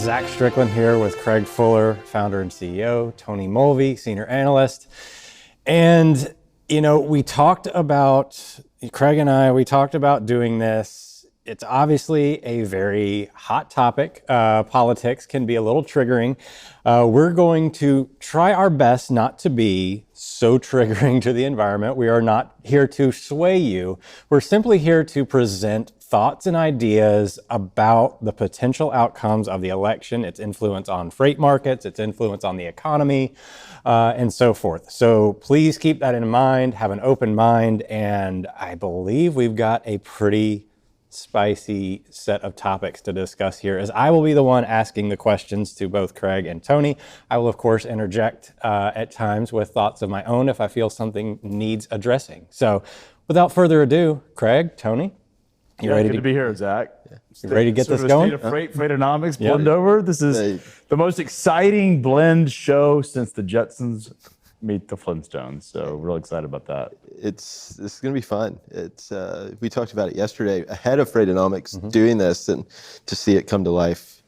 Zach Strickland here with Craig Fuller, founder and CEO, Tony Mulvey, Senior Analyst. And, we talked about, Craig and I, we talked about doing this. It's obviously a very hot topic. Politics can be a little triggering. We're going to try our best not to be so triggering to the environment. We are not here to sway you. We're simply here to present thoughts and ideas about the potential outcomes of the election, its influence on freight markets, its influence on the economy, and so forth. So please keep that in mind, have an open mind, and I believe we've got a pretty spicy set of topics to discuss here, as I will be the one asking the questions to both Craig and Tony. I will, of course, interject at times with thoughts of my own if I feel something needs addressing. So without further ado, Craig, Tony, you ready to be here, Zach? You ready to get this going? State of Freightonomics blend over. This is the most exciting blend show since the Jetsons meet the Flintstones. So we're real excited about that. This is going to be fun. We talked about it yesterday ahead of Freightonomics doing this, and to see it come to life,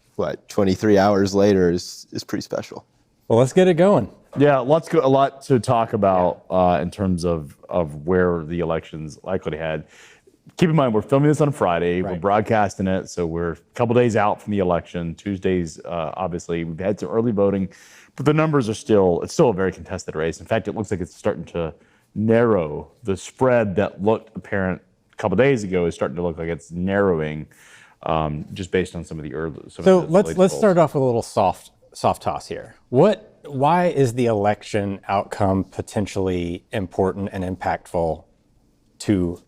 23 hours later is pretty special. Well, let's get it going. Yeah, a lot to talk about in terms of where the election's likely to head. Keep in mind, we're filming this on Friday. Right. We're broadcasting it, so we're a couple days out from the election. Tuesdays, obviously, we've had some early voting, but the numbers are still a very contested race. In fact, it looks like it's starting to narrow. The spread that looked apparent a couple days ago is starting to look like it's narrowing, just based on some of the early. So let's start off with a little soft toss here. Why is the election outcome potentially important and impactful to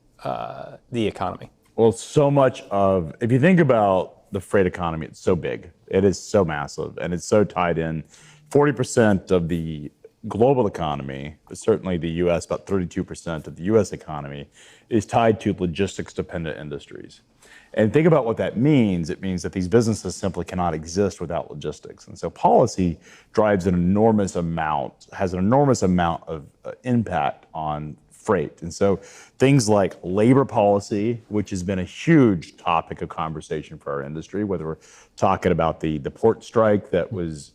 the economy? Well, if you think about the freight economy, it's so big. It is so massive, and it's so tied in. 40% of the global economy, certainly the U.S., about 32% of the U.S. economy, is tied to logistics-dependent industries. And think about what that means. It means that these businesses simply cannot exist without logistics. And so policy has an enormous amount of impact on freight. And so things like labor policy, which has been a huge topic of conversation for our industry, whether we're talking about the port strike that was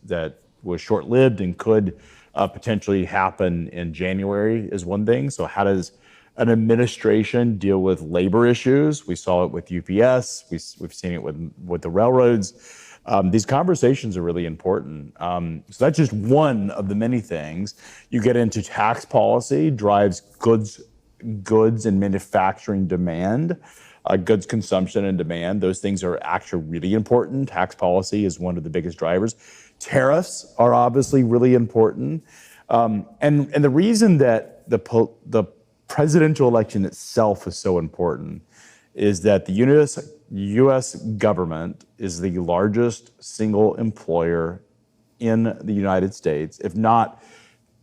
short-lived and could potentially happen in January, is one thing. So how does an administration deal with labor issues? We saw it with UPS. We've seen it with the railroads. These conversations are really important. So that's just one of the many things. You get into tax policy, drives goods and manufacturing demand, goods consumption and demand. Those things are actually really important. Tax policy is one of the biggest drivers. Tariffs are obviously really important. And the reason that the presidential election itself is so important is that the U.S. government is the largest single employer in the United States, if not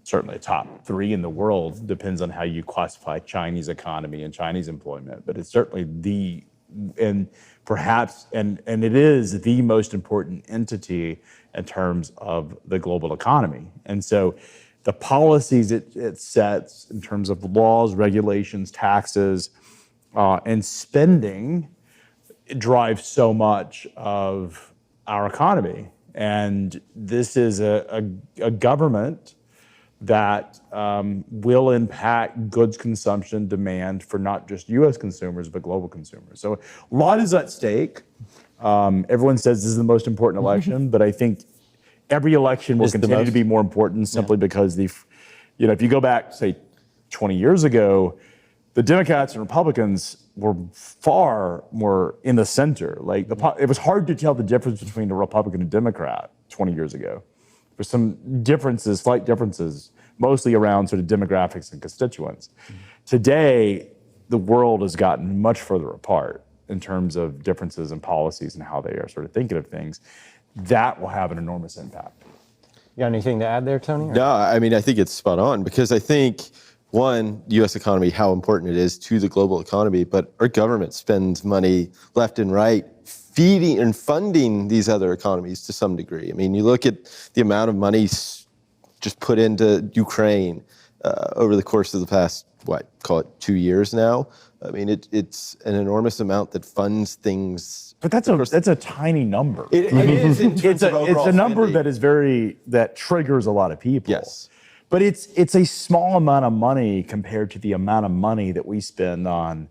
certainly top 3 in the world, depends on how you classify Chinese economy and Chinese employment, but it's certainly it is the most important entity in terms of the global economy. And so the policies it sets in terms of laws, regulations, taxes, and spending drive so much of our economy. And this is a government that will impact goods consumption demand for not just U.S. consumers, but global consumers. So a lot is at stake. Everyone says this is the most important election, but I think every election will continue to be more important simply because if you go back, say, 20 years ago, the Democrats and Republicans were far more in the center. It was hard to tell the difference between a Republican and Democrat 20 years ago. There's some slight differences, mostly around sort of demographics and constituents. Today, the world has gotten much further apart in terms of differences in policies and how they are sort of thinking of things. That will have an enormous impact. You got anything to add there, Tony? No, I think it's spot on, because I think, one, the U.S. economy, how important it is to the global economy, but our government spends money left and right feeding and funding these other economies to some degree. You look at the amount of money just put into Ukraine over the course of the past, call it 2 years now. It's an enormous amount that funds things But that's a tiny number. It is in terms of overall it's a number spending. that triggers a lot of people. Yes. But it's a small amount of money compared to the amount of money that we spend on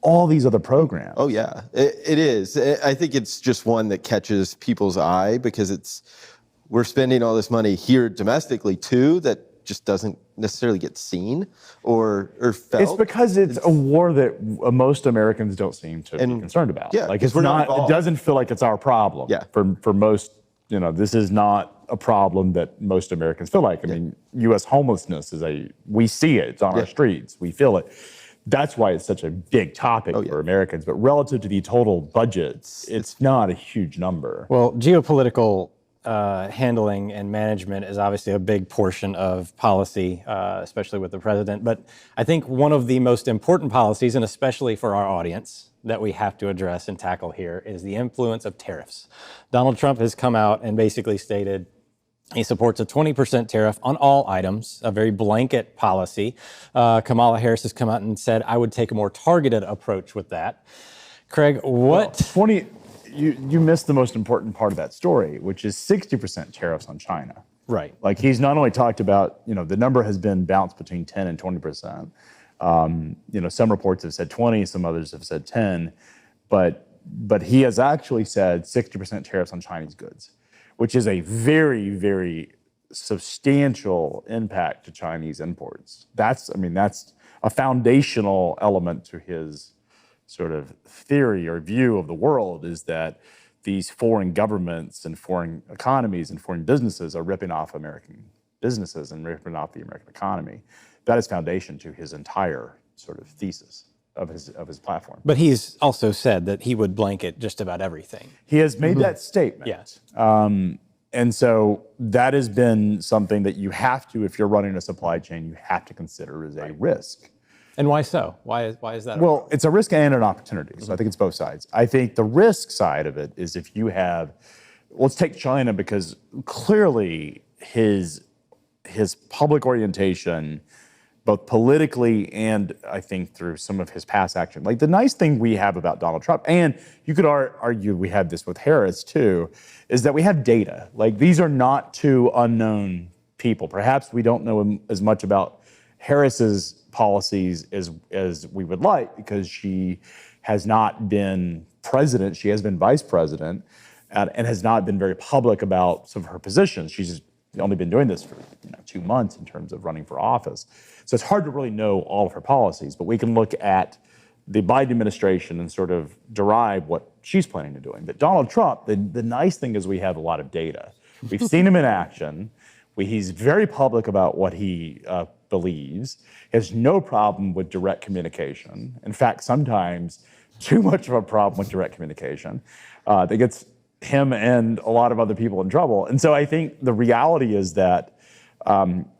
all these other programs. Oh yeah, it is. I think it's just one that catches people's eye because we're spending all this money here domestically too that just doesn't necessarily get seen or felt. It's because it's a war that most Americans don't seem to be concerned about. Yeah, like 'cause it's we're not not. involved. It doesn't feel like it's our problem. Yeah. For most, this is not a problem that most Americans feel like. I mean, U.S. homelessness we see it. It's on our streets. We feel it. That's why it's such a big topic for Americans. But relative to the total budgets, it's not a huge number. Well, geopolitical handling and management is obviously a big portion of policy, especially with the president. But I think one of the most important policies, and especially for our audience, that we have to address and tackle here is the influence of tariffs. Donald Trump has come out and basically stated he supports a 20% tariff on all items, a very blanket policy. Kamala Harris has come out and said, I would take a more targeted approach with that. Craig, what? You missed the most important part of that story, which is 60% tariffs on China. Right. Like he's not only talked about, the number has been bounced between 10 and 20%. Some reports have said 20, some others have said 10, but he has actually said 60% tariffs on Chinese goods, which is a very, very substantial impact to Chinese imports. That's a foundational element to his sort of theory or view of the world, is that these foreign governments and foreign economies and foreign businesses are ripping off American businesses and ripping off the American economy. That is foundation to his entire sort of thesis of his platform. But he's also said that he would blanket just about everything. He has made that statement. Yes. And so that has been something that you have to, if you're running a supply chain, you have to consider as a risk. And why so? Why is that? Well, it's a risk and an opportunity. So I think it's both sides. I think the risk side of it is if you have, let's take China, because clearly his public orientation, both politically and I think through some of his past action. Like the nice thing we have about Donald Trump, and you could argue we have this with Harris too, is that we have data. Like these are not two unknown people. Perhaps we don't know as much about Harris's policies as we would like, because she has not been president. She has been vice president and has not been very public about some of her positions. She's only been doing this for 2 months in terms of running for office. So it's hard to really know all of her policies, but we can look at the Biden administration and sort of derive what she's planning to doing. But Donald Trump, the nice thing is we have a lot of data. We've seen him in action. He's very public about what he believes. He has no problem with direct communication. In fact, sometimes too much of a problem with direct communication that gets him and a lot of other people in trouble. And so I think the reality is that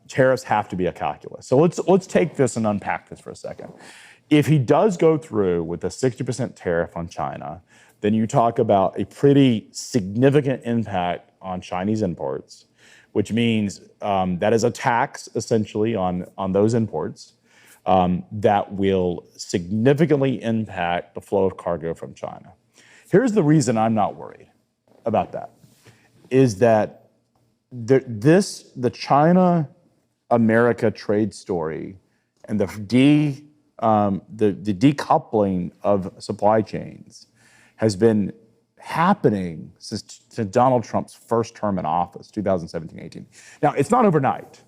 tariffs have to be a calculus. So let's take this and unpack this for a second. If he does go through with a 60% tariff on China, then you talk about a pretty significant impact on Chinese imports, which means that is a tax essentially on those imports that will significantly impact the flow of cargo from China. Here's the reason I'm not worried about that, is that the China-America trade story and the decoupling of supply chains has been happening since Donald Trump's first term in office, 2017-18. Now, it's not overnight,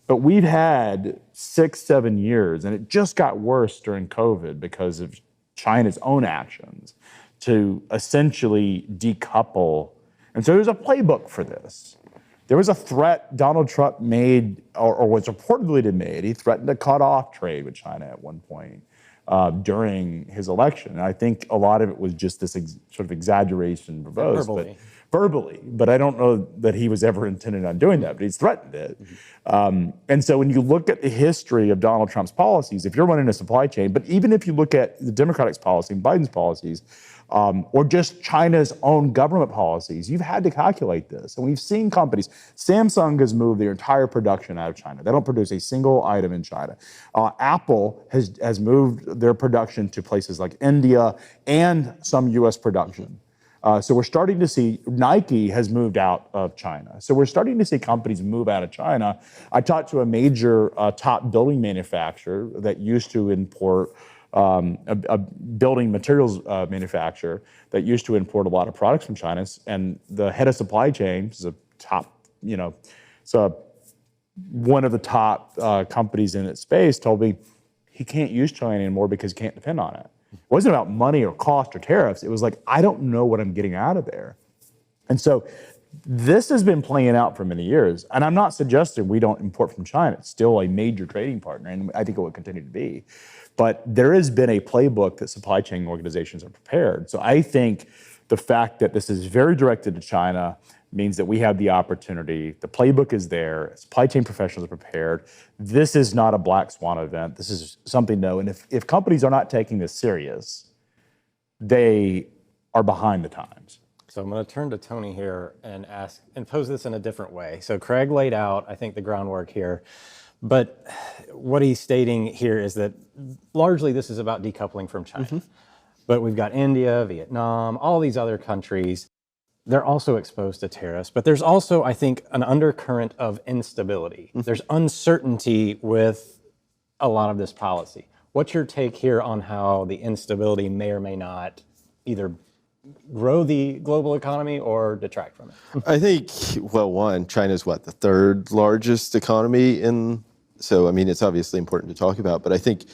but we've had 6-7 years, and it just got worse during COVID because of China's own actions to essentially decouple. And so there's a playbook for this. There was a threat Donald Trump made, or was reportedly made. He threatened to cut off trade with China at one point during his election. And I think a lot of it was just this sort of exaggeration, verbally. But I don't know that he was ever intended on doing that, but he's threatened it. And so when you look at the history of Donald Trump's policies, if you're running a supply chain, but even if you look at the Democratic policy and Biden's policies, or just China's own government policies, you've had to calculate this. And we've seen companies, Samsung has moved their entire production out of China. They don't produce a single item in China. Apple has moved their production to places like India and some US production. So we're starting to see Nike has moved out of China. So we're starting to see companies move out of China. I talked to a major top building manufacturer that used to import a building materials manufacturer that used to import a lot of products from China, and the head of supply chain is a top, so one of the top companies in its space told me he can't use China anymore because he can't depend on it. It wasn't about money or cost or tariffs. It was like, I don't know what I'm getting out of there. And so this has been playing out for many years. And I'm not suggesting we don't import from China. It's still a major trading partner, and I think it will continue to be. But there has been a playbook that supply chain organizations are prepared. So I think the fact that this is very directed to China means that we have the opportunity. The playbook is there. Supply chain professionals are prepared. This is not a black swan event. This is something new. And if companies are not taking this serious, they are behind the times. So I'm going to turn to Tony here and pose this in a different way. So Craig laid out, I think, the groundwork here. But what he's stating here is that largely this is about decoupling from China. But we've got India, Vietnam, all these other countries. They're also exposed to tariffs, but there's also, I think, an undercurrent of instability. There's uncertainty with a lot of this policy. What's your take here on how the instability may or may not either grow the global economy or detract from it? I think, well, one, China's the third largest economy so, I mean, it's obviously important to talk about, but I think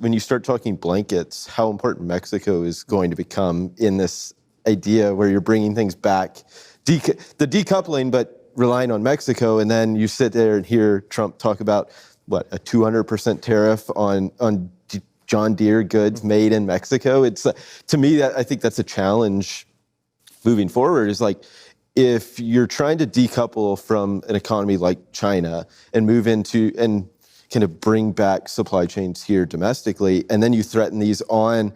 when you start talking blankets, how important Mexico is going to become in this idea where you're bringing things back, the decoupling, but relying on Mexico, and then you sit there and hear Trump talk about, a 200% tariff on John Deere goods made in Mexico. It's to me, I think that's a challenge moving forward, is like, if you're trying to decouple from an economy like China and move into and kind of bring back supply chains here domestically, and then you threaten these on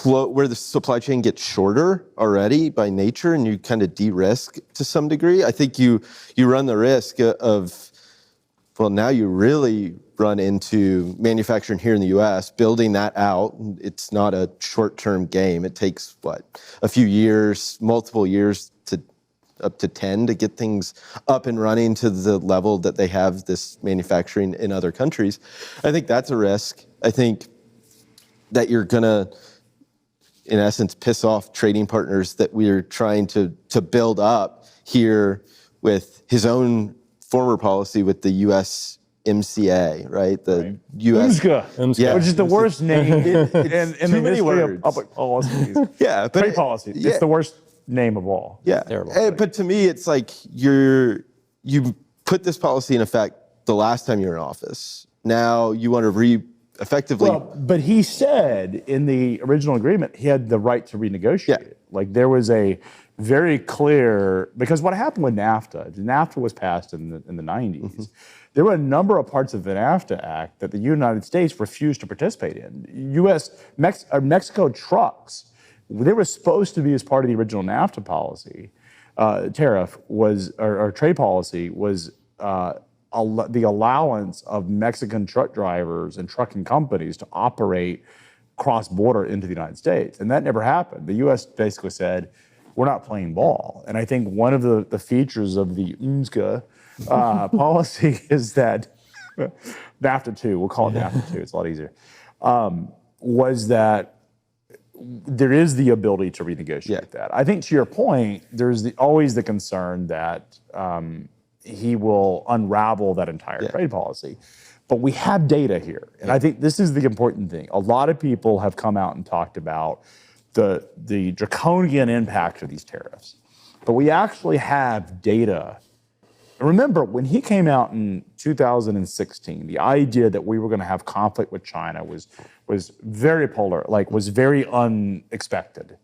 where the supply chain gets shorter already by nature, and you kind of de-risk to some degree, I think you run the risk of, well, now you really run into manufacturing here in the U.S., building that out. It's not a short-term game. It takes, a few years, multiple years to up to 10 to get things up and running to the level that they have this manufacturing in other countries. I think that's a risk. I think that you're going to, in essence, piss off trading partners that we're trying to build up here with his own former policy with the USMCA, right? The U.S. UMSCA, yeah, which is the worst name in the history of public policies. Yeah, but trade policy. Yeah. It's the worst name of all. Yeah, terrible. But to me, it's like you put this policy in effect the last time you were in office. Now you want to effectively. Well, but he said in the original agreement he had the right to renegotiate it. Like, there was a very clear, because what happened with NAFTA was passed in the 90s. There were a number of parts of the NAFTA Act that the United States refused to participate in. Mexico trucks, they were supposed to be, as part of the original NAFTA policy, tariff was, or trade policy was, the allowance of Mexican truck drivers and trucking companies to operate cross-border into the United States. And that never happened. The U.S. basically said, we're not playing ball. And I think one of the features of the UMSCA policy is that, NAFTA 2, we'll call it NAFTA 2, it's a lot easier, was that there is the ability to renegotiate that. I think, to your point, there's always the concern that he will unravel that entire trade policy. But we have data here, and I think this is the important thing. A lot of people have come out and talked about the draconian impact of these tariffs, but we actually have data. Remember, when he came out in 2016, the idea that we were going to have conflict with China was very polar, was very unexpected.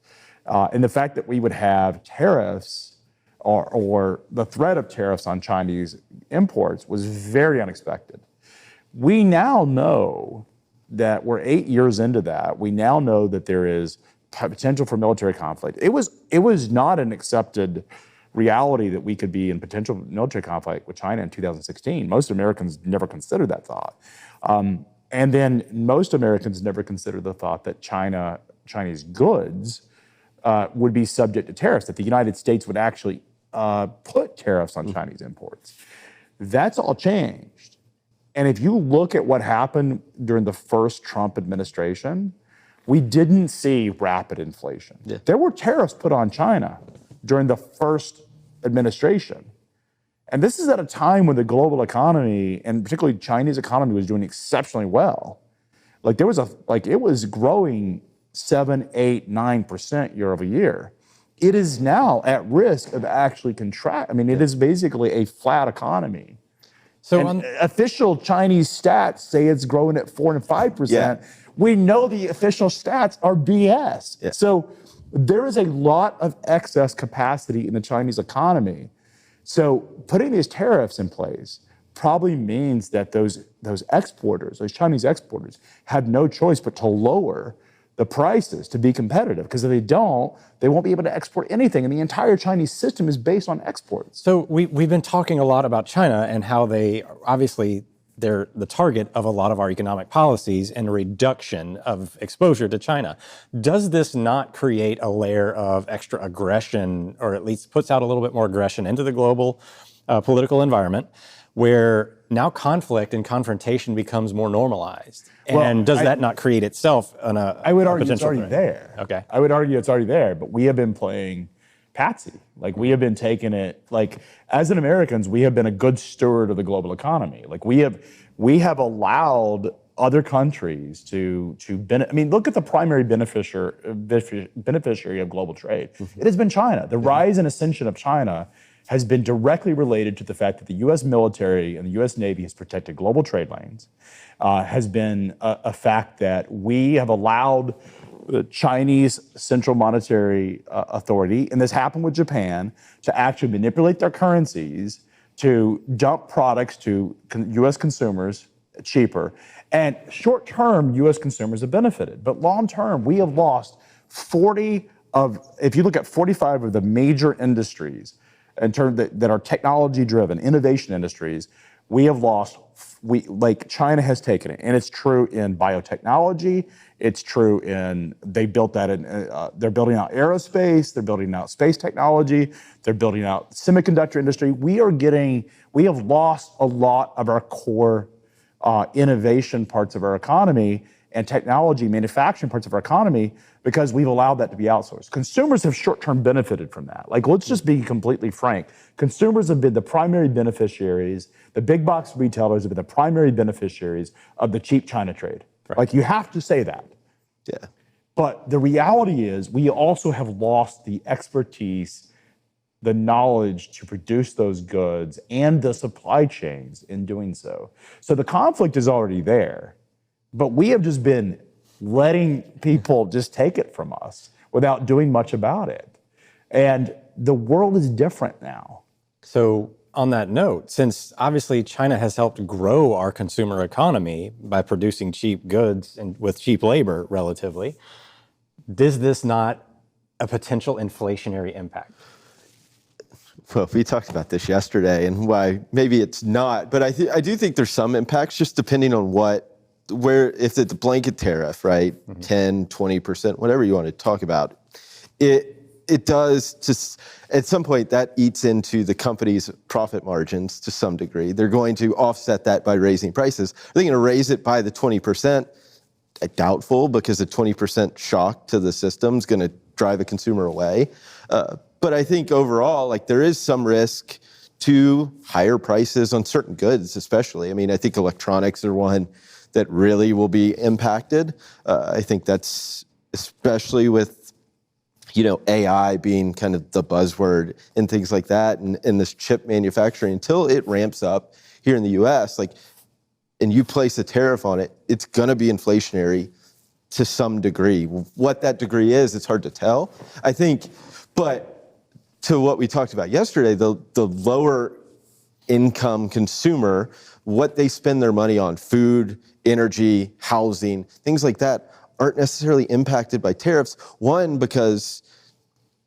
And the fact that we would have tariffs or the threat of tariffs on Chinese imports was very unexpected. We now know that we're 8 years into that. We now know that there is potential for military conflict. It was not an accepted reality that we could be in potential military conflict with China in 2016. Most Americans never considered that thought. And then most Americans never considered the thought that Chinese goods would be subject to tariffs, that the United States would actually put tariffs on Chinese imports. That's all changed. And if you look at what happened during the first Trump administration, we didn't see rapid inflation. Yeah. There were tariffs put on China during the first administration. And this is at a time when the global economy, and particularly Chinese economy, was doing exceptionally well. Like it was growing 7, 8, 9% year over year. It is now at risk of actually contract. I mean, it is basically a flat economy. So official Chinese stats say it's growing at 4 and 5%. Yeah. We know the official stats are BS. Yeah. So there is a lot of excess capacity in the Chinese economy. So putting these tariffs in place probably means that those exporters, those Chinese exporters, have no choice but to lower the prices to be competitive, because if they don't, they won't be able to export anything. And the entire Chinese system is based on exports. So we've been talking a lot about China and how they, obviously, they're the target of a lot of our economic policies and reduction of exposure to China. Does this not create a layer of extra aggression, or at least puts out a little bit more aggression into the global political environment, where now conflict and confrontation becomes more normalized? And does that not create itself I would argue it's already there. Okay. I would argue it's already there, but we have been playing patsy. Like, we have been taking it, like, as an Americans, we have been a good steward of the global economy. Like, we have allowed other countries to benefit. I mean, look at the primary beneficiary of global trade. Mm-hmm. It has been China. The rise and ascension of China has been directly related to the fact that the U.S. military and the U.S. Navy has protected global trade lanes, has been a fact that we have allowed the Chinese Central Monetary Authority, and this happened with Japan, to actually manipulate their currencies to dump products to U.S. consumers cheaper. And short-term, U.S. consumers have benefited. But long-term, we have lost if you look at 45 of the major industries in terms that are technology-driven, innovation industries, we have lost. China has taken it, and it's true in biotechnology. It's true they built that in. They're building out aerospace. They're building out space technology. They're building out semiconductor industry. We have lost a lot of our core innovation parts of our economy and technology manufacturing parts of our economy, because we've allowed that to be outsourced. Consumers have short-term benefited from that. Like, let's just be completely frank. Consumers have been the primary beneficiaries. The big box retailers have been the primary beneficiaries of the cheap China trade. Right. Like, you have to say that. Yeah. But the reality is, we also have lost the expertise, the knowledge to produce those goods, and the supply chains in doing so. So the conflict is already there. But we have just been letting people just take it from us without doing much about it. And the world is different now. So on that note, since obviously China has helped grow our consumer economy by producing cheap goods and with cheap labor relatively, is this not a potential inflationary impact? Well, we talked about this yesterday and why maybe it's not, but I do think there's some impacts, just depending on if it's a blanket tariff, right? Mm-hmm. 10, 20%, whatever you want to talk about. It does, at some point, that eats into the company's profit margins to some degree. They're going to offset that by raising prices. Are they going to raise it by the 20%? Doubtful, because a 20% shock to the system is going to drive a consumer away. But I think overall, like, there is some risk to higher prices on certain goods, especially. I mean, I think electronics are one that really will be impacted. I think that's especially with, AI being kind of the buzzword and things like that, and this chip manufacturing, until it ramps up here in the US, and you place a tariff on it, it's gonna be inflationary to some degree. What that degree is, it's hard to tell, I think. But to what we talked about yesterday, the lower income consumer, what they spend their money on, food, energy, housing, things like that, aren't necessarily impacted by tariffs. One, because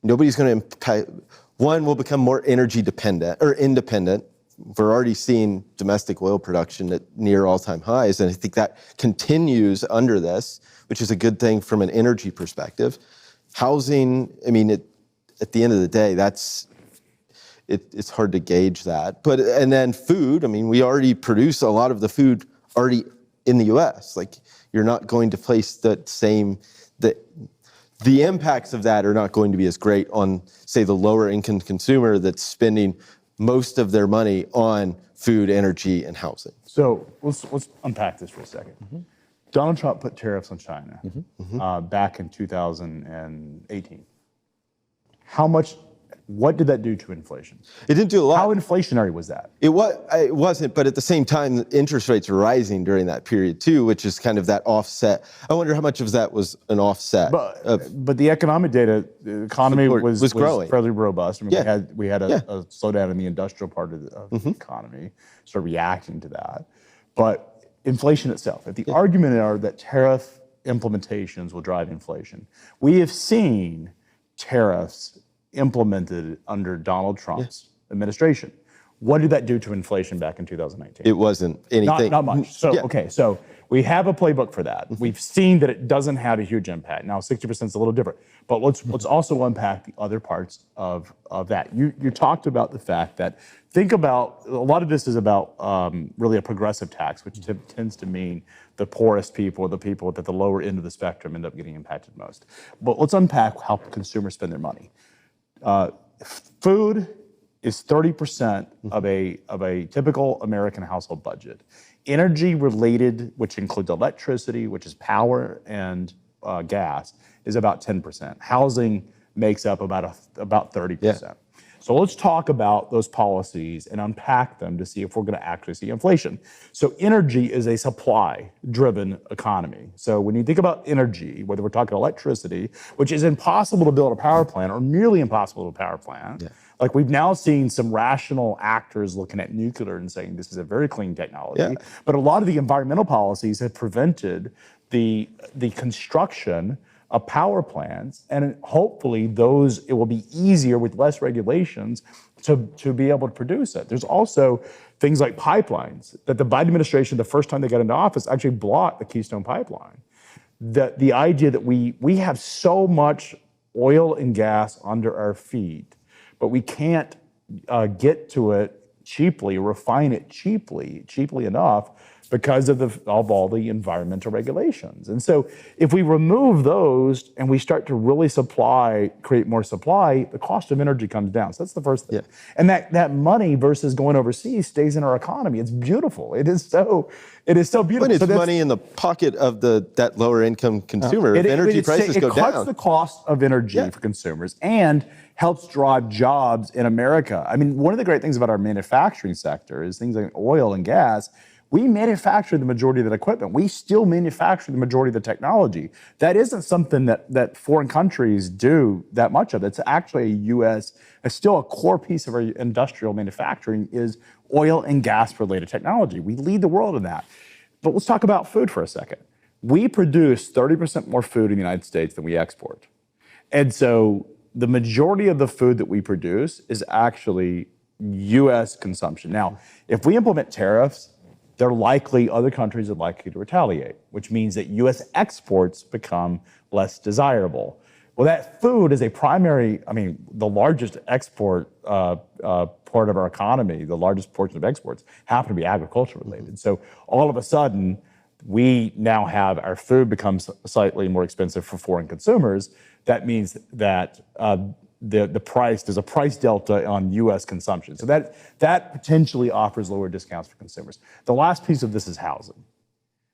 nobody's going to impact. One, will become more energy dependent or independent. We're already seeing domestic oil production at near all-time highs, and I think that continues under this, which is a good thing from an energy perspective. Housing, I mean, at the end of the day, it's hard to gauge that. And then food, I mean, we already produce a lot of the food already in the U.S. Like, you're not going to place the impacts of that are not going to be as great on, say, the lower income consumer that's spending most of their money on food, energy, and housing. So let's unpack this for a second. Mm-hmm. Donald Trump put tariffs on China back in 2018. What did that do to inflation? It didn't do a lot. How inflationary was that? It wasn't, but at the same time, interest rates were rising during that period too, which is kind of that offset. I wonder how much of that was an offset. But the economic data, the economy was growing, fairly robust. I mean, we had a slowdown in the industrial part of the economy, sort of reacting to that. But inflation itself, if the argument are that tariff implementations will drive inflation, we have seen tariffs implemented under Donald Trump's administration. What did that do to inflation back in 2019? It wasn't anything. Not much. So, okay, so we have a playbook for that. We've seen that it doesn't have a huge impact. Now, 60% is a little different, but let's also unpack the other parts of that. You talked about the fact that, think about, a lot of this is about really a progressive tax, which tends to mean the poorest people, or the people at the lower end of the spectrum, end up getting impacted most. But let's unpack how consumers spend their money. Food is 30% of a typical American household budget. Energy related, which includes electricity, which is power and gas, is about 10%. Housing makes up about 30%. Yeah. So let's talk about those policies and unpack them to see if we're going to actually see inflation. So energy is a supply-driven economy. So when you think about energy, whether we're talking electricity, which is impossible to build a power plant, or nearly impossible to build a power plant, like we've now seen some rational actors looking at nuclear and saying this is a very clean technology. But a lot of the environmental policies have prevented the construction of power plants, and hopefully it will be easier with less regulations to be able to produce it. There's also things like pipelines that the Biden administration, the first time they got into office, actually blocked the Keystone Pipeline. The idea that we have so much oil and gas under our feet, but we can't get to it cheaply, refine it cheaply enough, because of all the environmental regulations. And so if we remove those and we start to really create more supply, the cost of energy comes down. So that's the first thing. And that money versus going overseas stays in our economy. It's beautiful. It is so beautiful. When it's money in the pocket of that lower income consumer, if energy prices go down. It cuts the cost of energy for consumers and helps drive jobs in America. I mean, one of the great things about our manufacturing sector is things like oil and gas. We manufacture the majority of that equipment. We still manufacture the majority of the technology. That isn't something that foreign countries do that much of. It's actually still a core piece of our industrial manufacturing is oil and gas related technology. We lead the world in that. But let's talk about food for a second. We produce 30% more food in the United States than we export. And so the majority of the food that we produce is actually U.S. consumption. Now, if we implement tariffs, other countries are likely to retaliate, which means that U.S. exports become less desirable. Well, that food is the largest export part of our economy, the largest portion of exports happen to be agriculture related. So all of a sudden, we now have our food becomes slightly more expensive for foreign consumers. That means that there's a price delta on U.S. consumption. So that potentially offers lower discounts for consumers. The last piece of this is housing.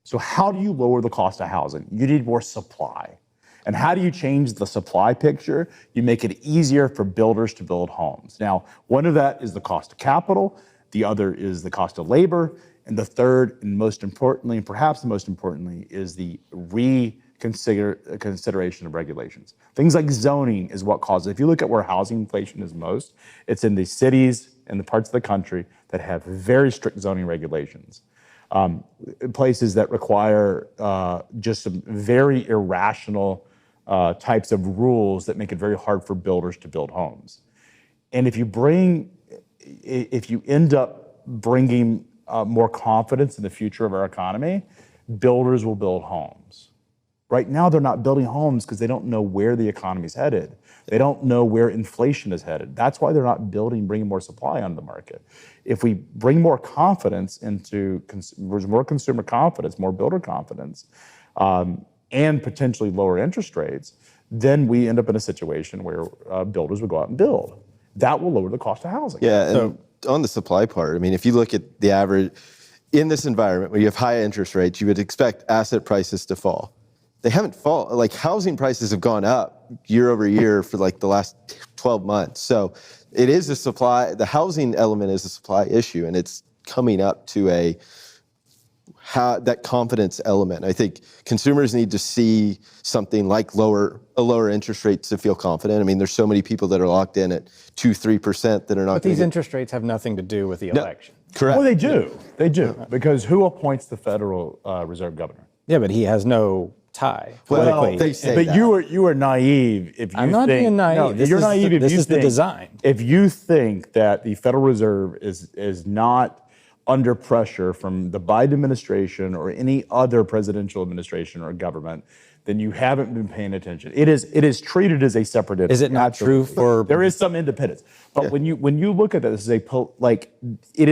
So how do you lower the cost of housing? You need more supply. And how do you change the supply picture? You make it easier for builders to build homes. Now, one of that is the cost of capital. The other is the cost of labor. And the third, and most importantly, and perhaps the most importantly, is the consideration of regulations. Things like zoning is what causes it. If you look at where housing inflation is most, it's in the cities and the parts of the country that have very strict zoning regulations. Places that require just some very irrational types of rules that make it very hard for builders to build homes. And if you end up bringing more confidence in the future of our economy, builders will build homes. Right now, they're not building homes because they don't know where the economy's headed. They don't know where inflation is headed. That's why they're not bringing more supply onto the market. If we bring more confidence into, more consumer confidence, more builder confidence, and potentially lower interest rates, then we end up in a situation where builders will go out and build. That will lower the cost of housing. Yeah, and on the supply part, I mean, if you look at the average, in this environment where you have high interest rates, you would expect asset prices to fall. They haven't fallen. Like, housing prices have gone up year over year for like the last 12 months. So it is a supply, the housing element is a supply issue, and it's coming up to that confidence element. I think consumers need to see something like lower interest rates to feel confident. I mean, there's so many people that are locked in at 2-3% that are not. But these interest rates have nothing to do with the election. Correct. Well, they do. Yeah. They do. Because who appoints the Federal Reserve governor? Yeah, but he has no tie. Well, they say but that. you are naive if you I'm not being naive. No, you're naive if this you is think, the design. If you think that the Federal Reserve is not under pressure from the Biden administration or any other presidential administration or government, then you haven't been paying attention. It is treated as a separate entity. Is it not true for? There is some independence, but when you look at this as it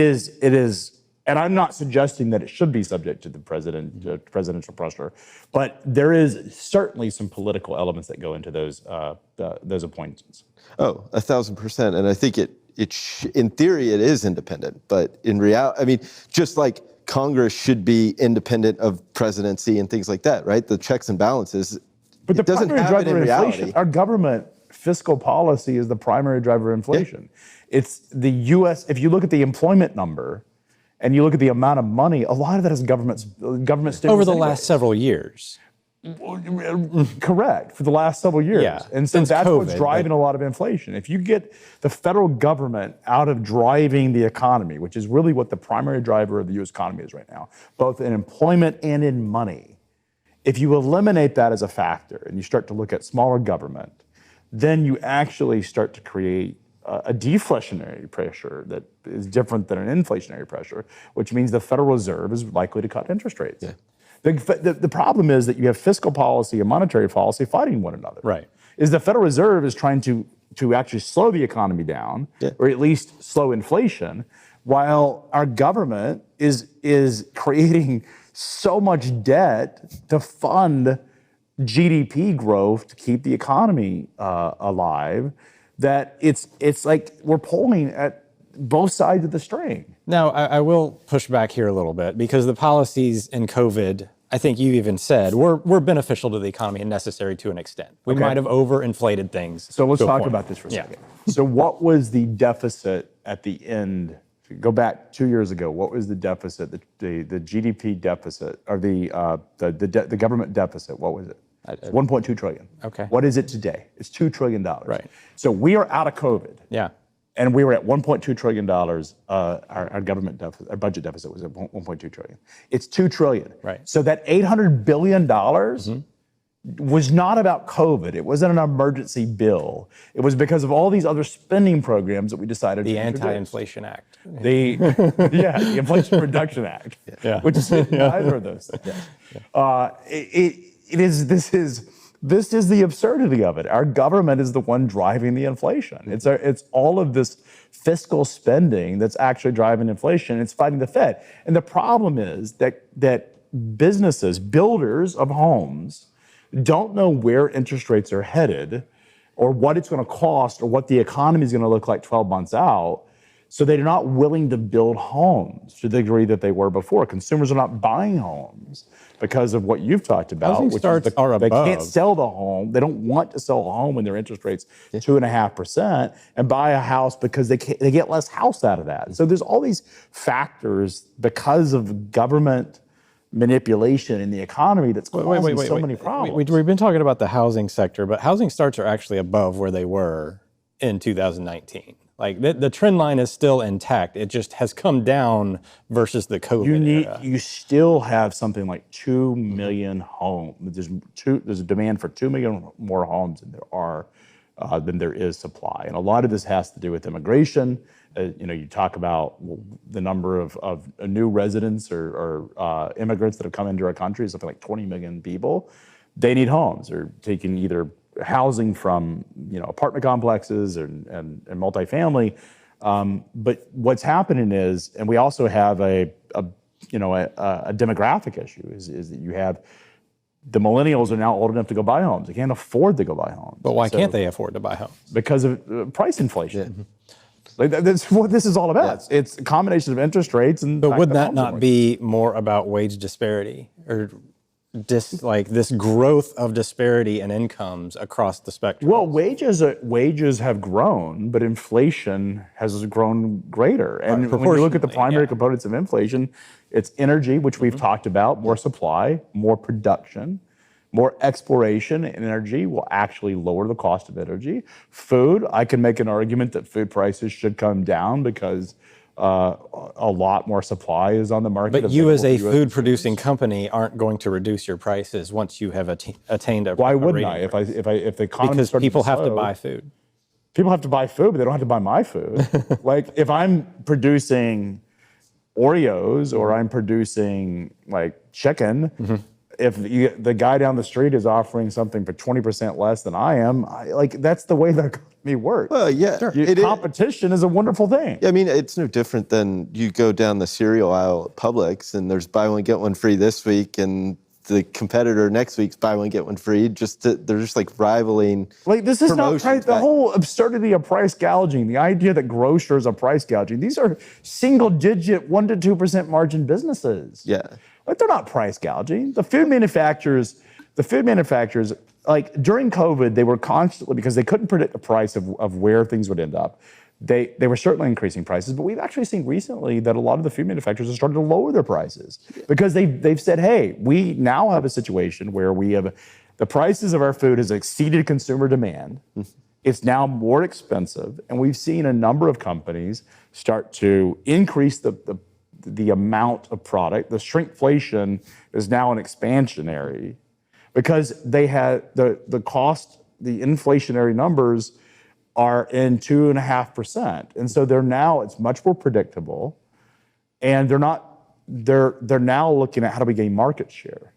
is. And I'm not suggesting that it should be subject to the presidential pressure, but there is certainly some political elements that go into those appointments. Oh, 1,000%. And I think in theory, it is independent, but in reality, I mean, just like Congress should be independent of presidency and things like that, right? The checks and balances. But the doesn't primary have it driver in of reality. inflation, our government fiscal policy is the primary driver of inflation. Yeah. It's the U.S. If you look at the employment number, and you look at the amount of money, a lot of that is government stimulus. Over the last several years. Correct, for the last several years. Yeah, and so that's what's driving a lot of inflation. If you get the federal government out of driving the economy, which is really what the primary driver of the U.S. economy is right now, both in employment and in money, if you eliminate that as a factor and you start to look at smaller government, then you actually start to create a deflationary pressure that is different than an inflationary pressure, which means the Federal Reserve is likely to cut interest rates. Yeah. The problem is that you have fiscal policy and monetary policy fighting one another. Right. Is the Federal Reserve is trying to actually slow the economy down, or at least slow inflation, while our government is creating so much debt to fund GDP growth to keep the economy alive, that it's like we're pulling at both sides of the string. Now, I will push back here a little bit, because the policies in COVID, I think you even said, were beneficial to the economy and necessary to an extent. We might have overinflated things. So let's talk about this for a second. So what was the deficit at the end? Go back 2 years ago. What was the deficit, the GDP deficit, or the government deficit? What was it? It's 1.2 trillion. Okay. What is it today? It's $2 trillion. Right. So we are out of COVID. Yeah. And we were at $1.2 trillion. Our government deficit, our budget deficit was at 1.2 trillion. It's $2 trillion. Right. So that $800 billion was not about COVID. It wasn't an emergency bill. It was because of all these other spending programs that we decided to introduce. The Anti-Inflation Act. The Inflation Reduction Act, which is neither of those things. This is the absurdity of it. Our government is the one driving the inflation. It's all of this fiscal spending that's actually driving inflation. It's fighting the Fed. And the problem is that businesses, builders of homes, don't know where interest rates are headed, or what it's going to cost, or what the economy is going to look like 12 months out. So they're not willing to build homes to the degree that they were before. Consumers are not buying homes because of what you've talked about. Housing starts are above. They can't sell the home. They don't want to sell a home when their interest rate's 2.5%, and buy a house because they get less house out of that. So there's all these factors because of government manipulation in the economy that's causing so many problems. We've been talking about the housing sector, but housing starts are actually above where they were in 2019. Like the trend line is still intact. It just has come down versus the COVID era. You still have something like 2 million homes. There's a demand for 2 million more homes than there is supply, and a lot of this has to do with immigration. You talk about the number of new residents or immigrants that have come into our country, something like 20 million people. they need homes. They're taking either housing from apartment complexes and multifamily. But what's happening is, and we also have a demographic issue is that you have the millennials are now old enough to go buy homes. They can't afford to go buy homes. But why can't they afford to buy homes? Because of price inflation. Like that's what this is all about. Yeah. It's a combination of interest rates and. But would that not be more about wage disparity or this growth of disparity in incomes across the spectrum? Well, wages have grown, but inflation has grown greater. And when you look at the primary components of inflation, it's energy, which we've talked about, more supply, more production. More exploration in energy will actually lower the cost of energy. Food, I can make an argument that food prices should come down because a lot more supply is on the market. But you as a food-producing company aren't going to reduce your prices once you have attained a Why wouldn't I? If the economy because people have to buy food. People have to buy food, but they don't have to buy my food. Like if I'm producing Oreos or I'm producing like chicken, if the guy down the street is offering something for 20% less than I am, that's the way the economy works. Well, yeah. Sure. Competition is a wonderful thing. Yeah, I mean, it's no different than you go down the cereal aisle at Publix and there's buy one, get one free this week, and the competitor next week's buy one, get one free. They're just like rivaling. Like this is not price. The whole absurdity of price gouging, the idea that grocers are price gouging, these are single-digit 1% to 2% margin businesses. Yeah. Like they're not price gouging. The food manufacturers, like during COVID, they were constantly, because they couldn't predict the price of where things would end up. They were certainly increasing prices, but we've actually seen recently that a lot of the food manufacturers have started to lower their prices because they've said, hey, we now have a situation where we have the prices of our food has exceeded consumer demand. It's now more expensive, and we've seen a number of companies start to increase the amount of product. The shrinkflation is now an expansionary because they had the cost, the inflationary numbers are in 2.5%. And so it's much more predictable. And they're now looking at how do we gain market share.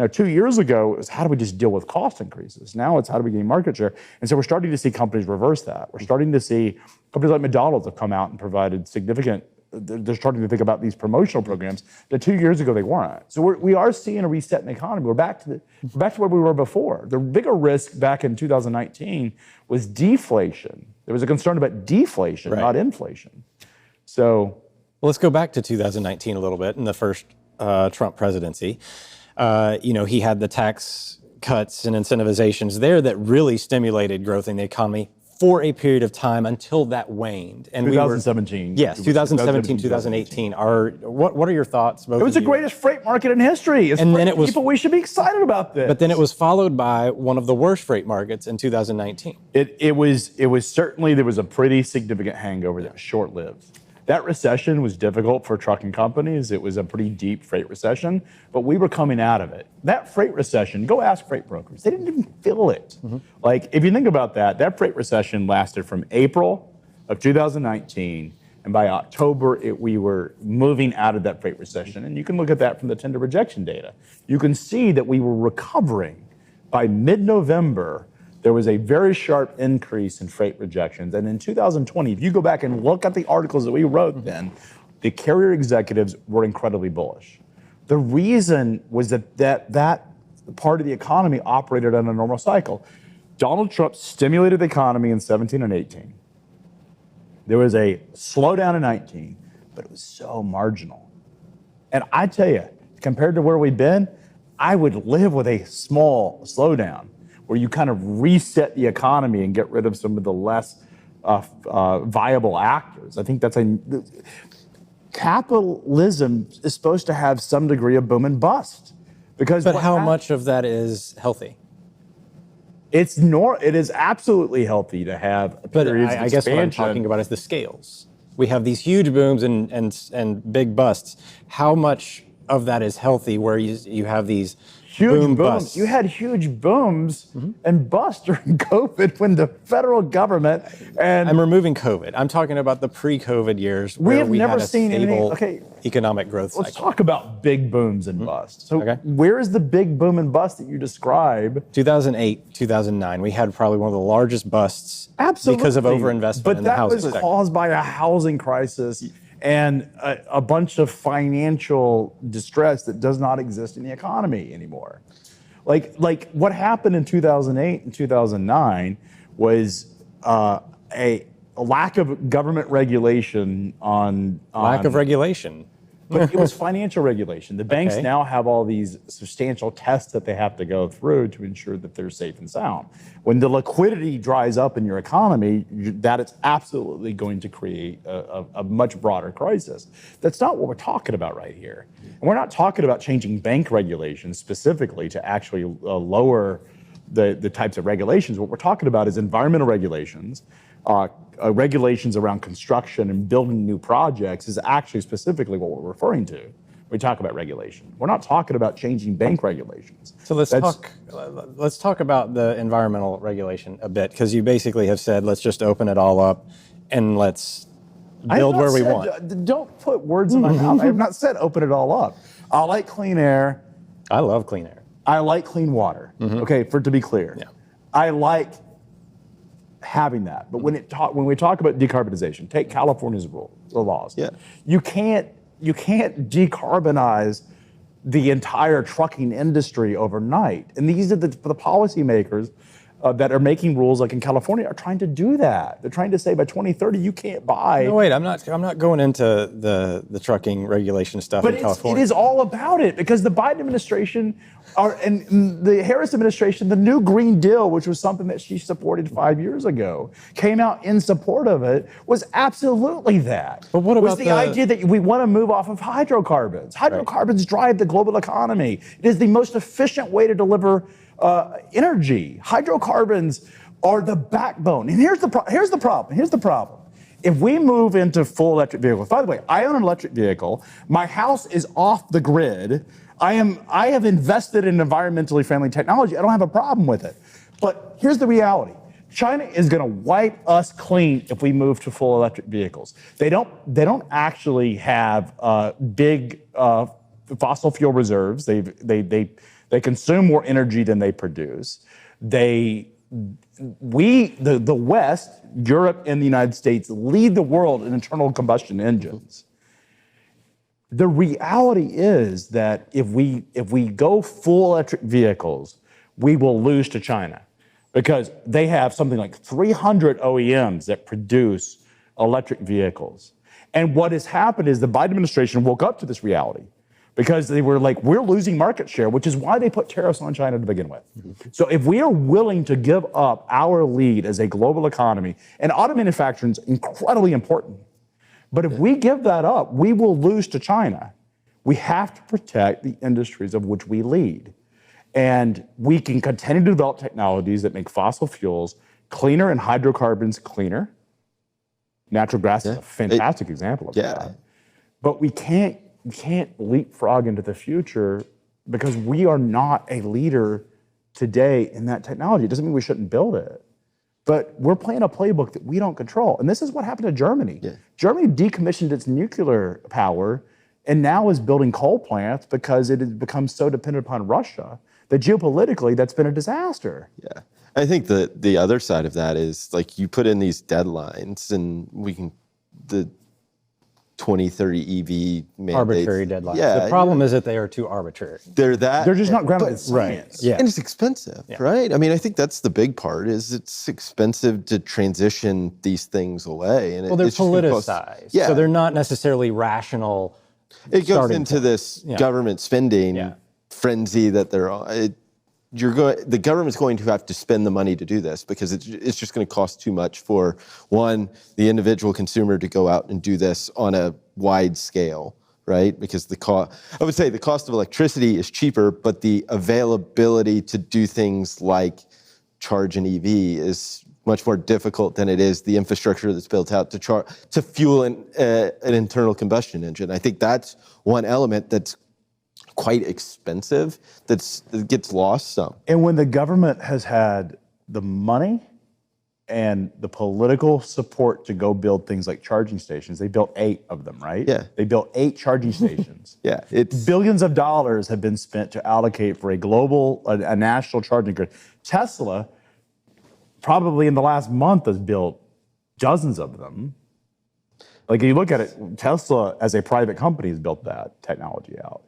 2 years ago, it was how do we just deal with cost increases? Now it's how do we gain market share? And so we're starting to see companies reverse that. We're starting to see companies like McDonald's have come out and provided significant, they're starting to think about these promotional programs that 2 years ago they weren't. So we are seeing a reset in the economy. We're back to where we were before. The bigger risk back in 2019 was deflation. There was a concern about deflation, not inflation. So let's go back to 2019 a little bit in the first Trump presidency. He had the tax cuts and incentivizations there that really stimulated growth in the economy for a period of time until that waned. And 2017. Yes, 2017, 2018. What are your thoughts? It was the greatest freight market in history. We should be excited about this. But then it was followed by one of the worst freight markets in 2019. It was certainly, there was a pretty significant hangover that was short-lived. That recession was difficult for trucking companies. It was a pretty deep freight recession, but we were coming out of it. That freight recession, go ask freight brokers, they didn't even feel it. Like, if you think about that freight recession lasted from April of 2019, and by October, we were moving out of that freight recession. And you can look at that from the tender rejection data. You can see that we were recovering. By mid-November, there was a very sharp increase in freight rejections. And in 2020, if you go back and look at the articles that we wrote then, the carrier executives were incredibly bullish. The reason was that part of the economy operated on a normal cycle. Donald Trump stimulated the economy in 17 and 18. There was a slowdown in 19, but it was so marginal. And I tell you, compared to where we've been, I would live with a small slowdown, where you kind of reset the economy and get rid of some of the less viable actors. I think capitalism is supposed to have some degree of boom and bust. But how much of that is healthy? It is absolutely healthy to have periods of expansion. I guess what I'm talking about is the scales. We have these huge booms and big busts. How much of that is healthy where you have these huge Boom, booms. bust. You had huge booms and busts during COVID when the federal government and I'm removing COVID. I'm talking about the pre-COVID years we where have we never had a seen stable anything. Okay, economic growth let's cycle. talk about big booms and busts. So Okay. where is the big boom and bust that you describe? 2008, 2009, we had probably one of the largest busts Absolutely. because of overinvestment in the housing But that was sector. caused by a housing crisis and a bunch of financial distress that does not exist in the economy anymore. Like what happened in 2008 and 2009 was a lack of government regulation on Lack of regulation. but it was financial regulation. The banks Okay. now have all these substantial tests that they have to go through to ensure that they're safe and sound. When the liquidity dries up in your economy, that is absolutely going to create a much broader crisis. That's not what we're talking about right here. And we're not talking about changing bank regulations specifically to actually lower the types of regulations. What we're talking about is environmental regulations, regulations around construction and building new projects is actually specifically what we're referring to. We talk about regulation. We're not talking about changing bank regulations. So let's talk about the environmental regulation a bit, because you basically have said, let's just open it all up and let's build where we want. Don't put words in my mouth. I have not said open it all up. I like clean air. I love clean air. I like clean water. Okay, to be clear. Yeah. I like having that. But when we talk about decarbonization, take California's laws. Yeah. You can't decarbonize the entire trucking industry overnight. And these are the policymakers that are making rules, like in California, are trying to do that. They're trying to say by 2030 you can't buy. No, wait, I'm not going into the trucking regulation stuff in California. It is all about it, because the Biden administration and the Harris administration, the new Green Deal, which was something that she supported 5 years ago, came out in support of it, was absolutely that. But what about the idea that we want to move off of hydrocarbons? Hydrocarbons drive the global economy. It is the most efficient way to deliver energy. Hydrocarbons are the backbone. And here's the problem. If we move into full electric vehicles, by the way, I own an electric vehicle. My house is off the grid. I have invested in environmentally friendly technology. I don't have a problem with it. But here's the reality. China is going to wipe us clean if we move to full electric vehicles. They don't actually have big fossil fuel reserves. They consume more energy than they produce. The West, Europe and the United States lead the world in internal combustion engines. The reality is that if we go full electric vehicles, we will lose to China, because they have something like 300 OEMs that produce electric vehicles. And what has happened is the Biden administration woke up to this reality, because they were like, we're losing market share, which is why they put tariffs on China to begin with. So if we are willing to give up our lead as a global economy, and auto manufacturing is incredibly important, but if we give that up, we will lose to China. We have to protect the industries of which we lead. And we can continue to develop technologies that make fossil fuels cleaner and hydrocarbons cleaner. Natural gas is a fantastic example of that. But we can't leapfrog into the future, because we are not a leader today in that technology. It doesn't mean we shouldn't build it, but we're playing a playbook that we don't control. And this is what happened to Germany. Yeah. Germany decommissioned its nuclear power and now is building coal plants because it has become so dependent upon Russia that geopolitically that's been a disaster. Yeah. I think the other side of that is, like, you put in these deadlines and the 2030 EV mandates. Arbitrary deadlines. Yeah, the problem is that they are too arbitrary. They're just not grounded in science. Yeah. And it's expensive, right? I mean, I think that's the big part, is it's expensive to transition these things away. And they're politicized. So they're not necessarily rational. It goes into this government spending frenzy that they're on. The government's going to have to spend the money to do this, because it's just going to cost too much for, one, the individual consumer to go out and do this on a wide scale, right? Because I would say the cost of electricity is cheaper, but the availability to do things like charge an EV is much more difficult than it is the infrastructure that's built out to fuel an internal combustion engine. I think that's one element that's quite expensive that gets lost some. And when the government has had the money and the political support to go build things like charging stations, they built 8 of them, right? Yeah. They built 8 charging stations. Yeah, it's Billions of dollars have been spent to allocate for a national charging grid. Tesla, probably in the last month, has built dozens of them. Like, you look at it, Tesla as a private company has built that technology out.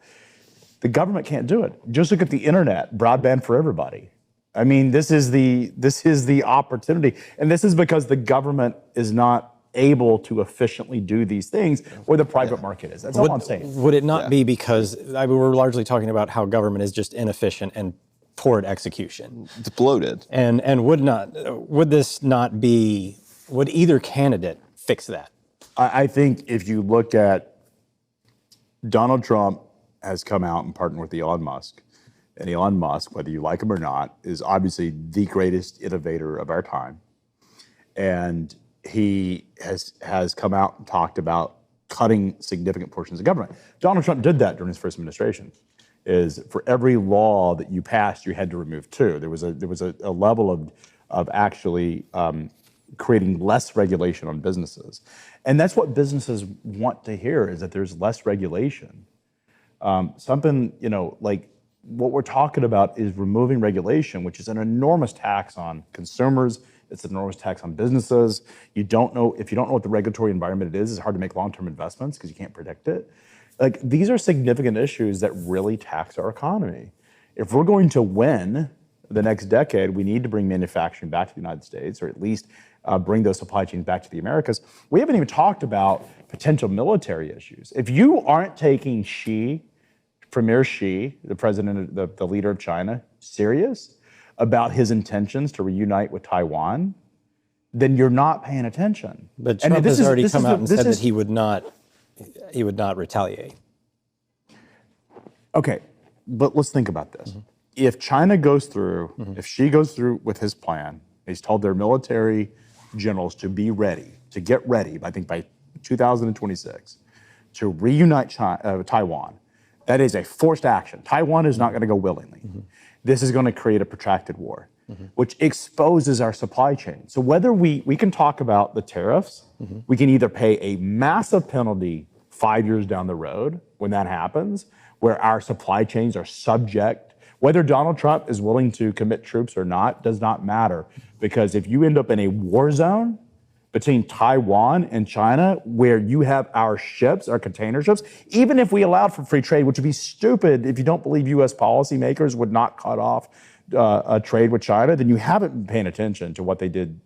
The government can't do it. Just look at the internet, broadband for everybody. I mean, this is the opportunity, and this is because the government is not able to efficiently do these things where the private market is. That's all I'm saying. Would it not be because we're largely talking about how government is just inefficient and poor at execution? It's bloated. And would either candidate fix that? I think if you look at Donald Trump has come out and partnered with Elon Musk. And Elon Musk, whether you like him or not, is obviously the greatest innovator of our time. And he has come out and talked about cutting significant portions of government. Donald Trump did that during his first administration. Is for every law that you passed, you had to remove 2. There was a level of actually creating less regulation on businesses. And that's what businesses want to hear, is that there's less regulation. Something, like what we're talking about is removing regulation, which is an enormous tax on consumers. It's an enormous tax on businesses. If you don't know what the regulatory environment it is, it's hard to make long-term investments because you can't predict it. Like, these are significant issues that really tax our economy. If we're going to win the next decade, we need to bring manufacturing back to the United States, or at least bring those supply chains back to the Americas. We haven't even talked about potential military issues. If you aren't taking Premier Xi, the president, the leader of China, serious about his intentions to reunite with Taiwan, then you're not paying attention. But Trump has already come out and said that he would not retaliate. Okay, but let's think about this. Mm-hmm. If China goes through, if Xi goes through with his plan, he's told their military generals to be ready, to get ready, I think by 2026, to reunite Taiwan. That is a forced action. Taiwan is not going to go willingly. Mm-hmm. This is going to create a protracted war, which exposes our supply chain. So whether we can talk about the tariffs, we can either pay a massive penalty 5 years down the road when that happens, where our supply chains are subject. Whether Donald Trump is willing to commit troops or not does not matter, because if you end up in a war zone between Taiwan and China, where you have our ships, our container ships, even if we allowed for free trade, which would be stupid if you don't believe U.S. policymakers would not cut off a trade with China, then you haven't been paying attention to what they did.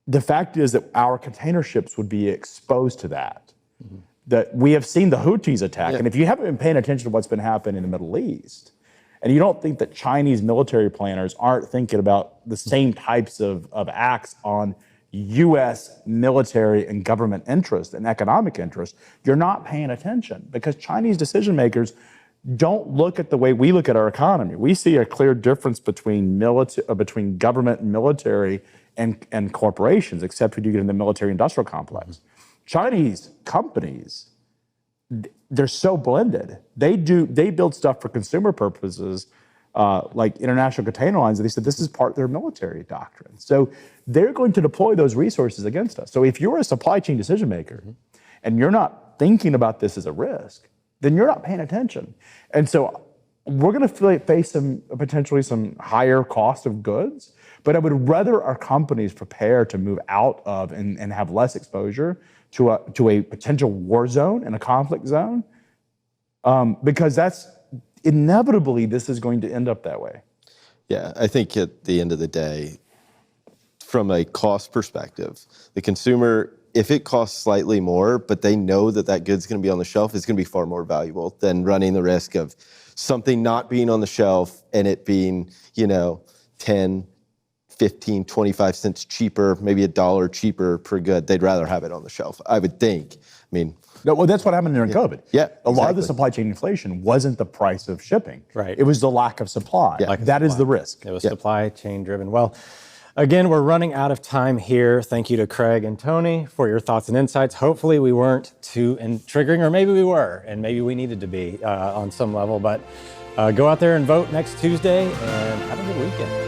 The fact is that our container ships would be exposed to that. That we have seen the Houthis attack, and if you haven't been paying attention to what's been happening in the Middle East, and you don't think that Chinese military planners aren't thinking about the same types of acts on U.S. military and government interest and economic interest, you're not paying attention, because Chinese decision makers don't look at the way we look at our economy. We see a clear difference between government and military and corporations, except when you get in the military-industrial complex. Chinese companies, they're so blended. They build stuff for consumer purposes, like international container lines, and they said this is part of their military doctrine. So they're going to deploy those resources against us. So if you're a supply chain decision maker and you're not thinking about this as a risk, then you're not paying attention. And so we're going to face potentially some higher cost of goods, but I would rather our companies prepare to move out of and have less exposure to a potential war zone and a conflict zone, because that's inevitably this is going to end up that way. Yeah, I think at the end of the day, from a cost perspective, the consumer, if it costs slightly more, but they know that good's going to be on the shelf, it's going to be far more valuable than running the risk of something not being on the shelf and it being, 10, 15, 25 cents cheaper, maybe $1 cheaper per good. They'd rather have it on the shelf, I would think. No, well, that's what happened during COVID. Yeah, a lot of the supply chain inflation wasn't the price of shipping. Right. It was the lack of supply. Yeah. That is the risk. It was supply chain driven. Well, Again, we're running out of time here. Thank you to Craig and Tony for your thoughts and insights. Hopefully we weren't too triggering, or maybe we were, and maybe we needed to be on some level. But go out there and vote next Tuesday, and have a good weekend.